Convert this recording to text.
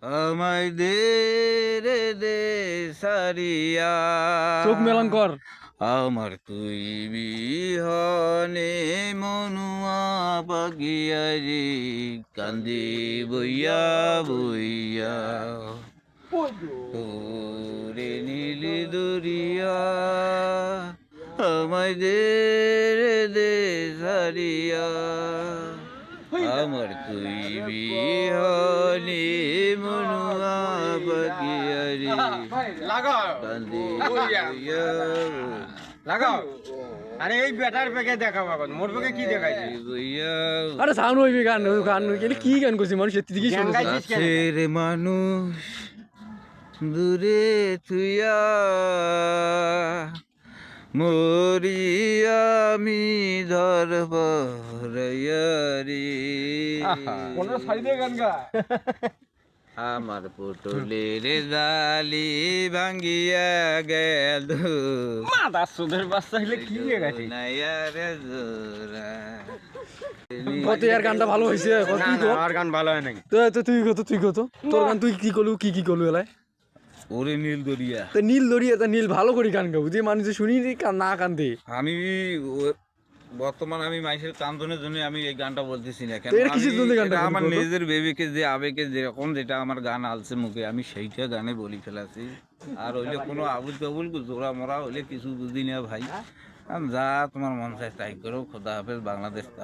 আমায় দে রে দে সারিয়া, চোখ মেলন কর। আমার তুই বিহনে মনুয়া পাখিয়া রে, কান্দি বইয়া বইয়া ওরে নীল দরিয়া, আমায় দে রে দে সারিয়া, আমার তুই বিহনে মনুয়া পাখিয়া রে, কান্দি বইয়া লাগাও। আরে এই বেটার পেকে দেখাবো এখন, মোর পেকে কি দেখাইছে? বইয়া আরে সাউন্ড হইবে গান, গান এটা কি গান করছিস মানুষ এত দিকে গান শুনছে। গাইছিস কেন? কাছের মানুষ দূরে তুইয়া, মরি আমি ধরব রে, কোন সাইডে গান গা? আমার পুটুলের জালি ভাঙ্গিয়া গেল, মাদা সুদের বাচ্চা হইলে কি দেখাইছে? নাইয়ার জোড়া। কত আর গানটা ভালো হয়েছে কত না তুই না, কর। আমার গান ভালো হয় নাকি? তুই কত তোর গান তুই কি করলু কি করলু এলাই। ওরে নীল দরিয়া, তা নীল দরিয়া তা নীল ভালো করে গান গাবো যে মানুষ শুনি না কান্দে। আমি বর্তমান আমি মাইসের কান্দনের জন্য আমি এই গানটা বলতেছি না কেন, তো এর কিসের জন্য গানটা এটা বলবি আমার বলো? নিজের বেবিকে যে আবেগে যেরকম যেটা আমার গান আলছে মুখে আমি সেইটা গানে বলি ফেলাছি। আর হইলে কোনো আবুল তাবুল জোড়া মরা হইলে কিছু বুঝি না ভাই, যা তোমার মন চায় তাই করো। খোদা হাফেজ, বাংলাদেশ।